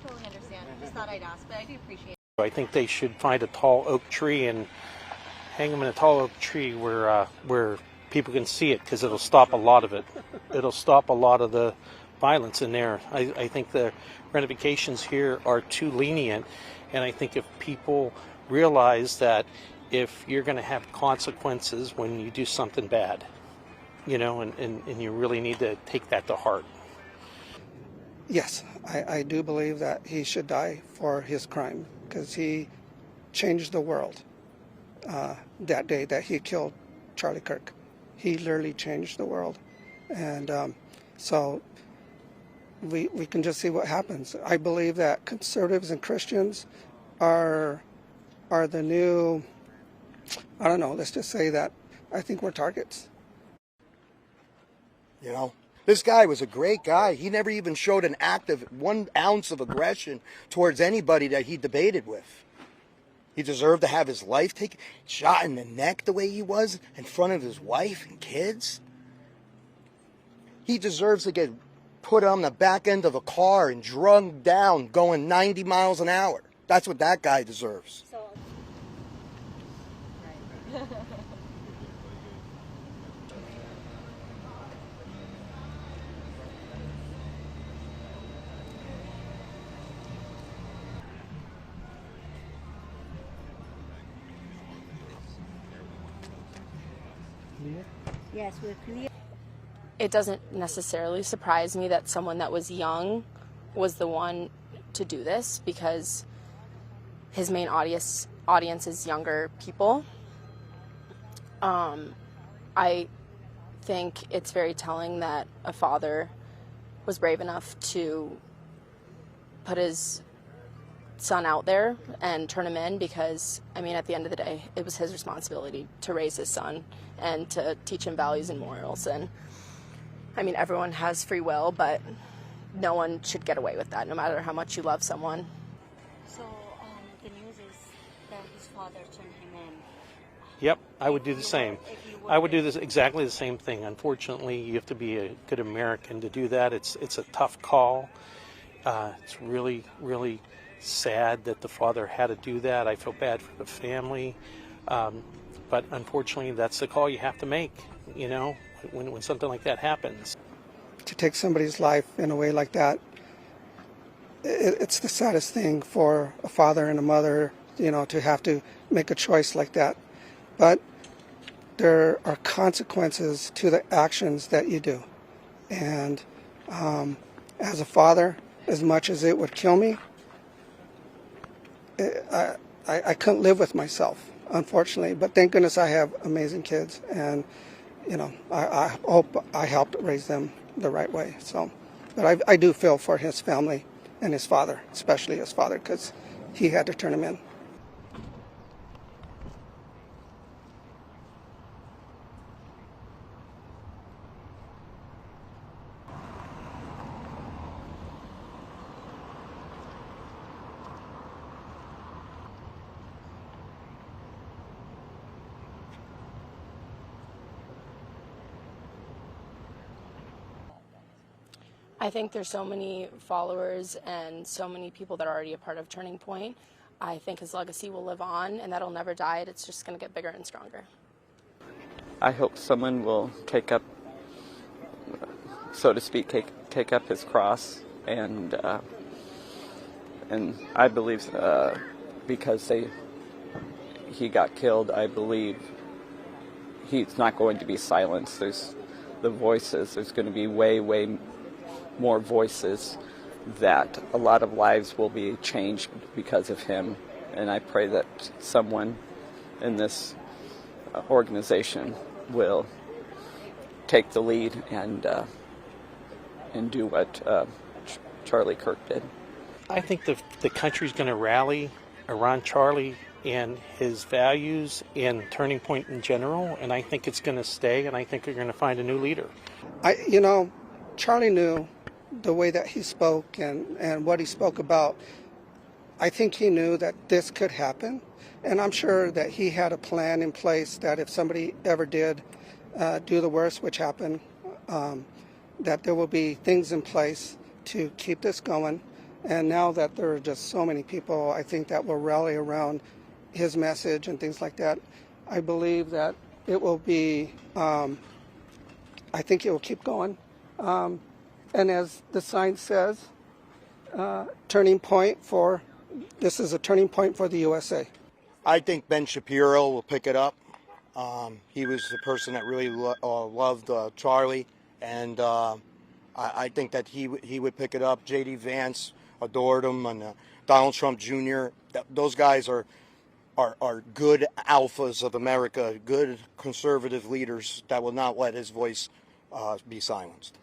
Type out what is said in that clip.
totally understand. I just thought I'd ask, but I do appreciate it. I think they should find a tall oak tree and hang them in a tall oak tree where people can see it, because it'll stop a lot of it. It'll stop a lot of the violence in there. I think the renovations here are too lenient, and I think if people realize that if you're going to have consequences when you do something bad, and you really need to take that to heart. Yes, I do believe that he should die for his crime, because he changed the world that day that he killed Charlie Kirk. He literally changed the world. And so we can just see what happens. I believe that conservatives and Christians are the new, I don't know, let's just say that I think we're targets. This guy was a great guy. He never even showed an act of 1 ounce of aggression towards anybody that he debated with. He deserved to have his life taken, shot in the neck the way he was in front of his wife and kids. He deserves to get put on the back end of a car and drug down going 90 miles an hour. That's what that guy deserves. Right. Yes, we're clear. It doesn't necessarily surprise me that someone that was young was the one to do this, because his main audience is younger people. I think it's very telling that a father was brave enough to put his son out there and turn him in, because, I mean, at the end of the day, it was his responsibility to raise his son and to teach him values and morals. And, I mean, everyone has free will, but no one should get away with that, no matter how much you love someone. So the news is that his father turned him in. Yep, I would do the same. I would do this exactly the same thing. Unfortunately, you have to be a good American to do that. It's a tough call. It's really, really sad that the father had to do that. I feel bad for the family. But unfortunately, that's the call you have to make, when something like that happens. To take somebody's life in a way like that, it's the saddest thing for a father and a mother, to have to make a choice like that. But there are consequences to the actions that you do. And as a father, as much as it would kill me, I couldn't live with myself, unfortunately. But thank goodness I have amazing kids, and I hope I helped raise them the right way. So, but I do feel for his family and his father, especially his father, because he had to turn him in. I think there's so many followers and so many people that are already a part of Turning Point. I think his legacy will live on, and that'll never die. It's just going to get bigger and stronger. I hope someone will take up, so to speak, take up his cross, and I believe because he got killed, I believe he's not going to be silenced. There's the voices. There's going to be way more voices, that a lot of lives will be changed because of him. And I pray that someone in this organization will take the lead and do what Charlie Kirk did. I think the country's going to rally around Charlie and his values and Turning Point in general, and I think it's going to stay, and I think they're going to find a new leader. Charlie knew the way that he spoke and what he spoke about. I think he knew that this could happen, and I'm sure that he had a plan in place that if somebody ever did do the worst, which happened, that there will be things in place to keep this going. And now that there are just so many people, I think that will rally around his message and things like that. I believe that it will be, I think it will keep going. And as the sign says, this is a turning point for the USA. I think Ben Shapiro will pick it up. He was the person that really loved Charlie, and I think that he would pick it up. J.D. Vance adored him, and Donald Trump Jr. Those guys are good alphas of America, good conservative leaders that will not let his voice be silenced.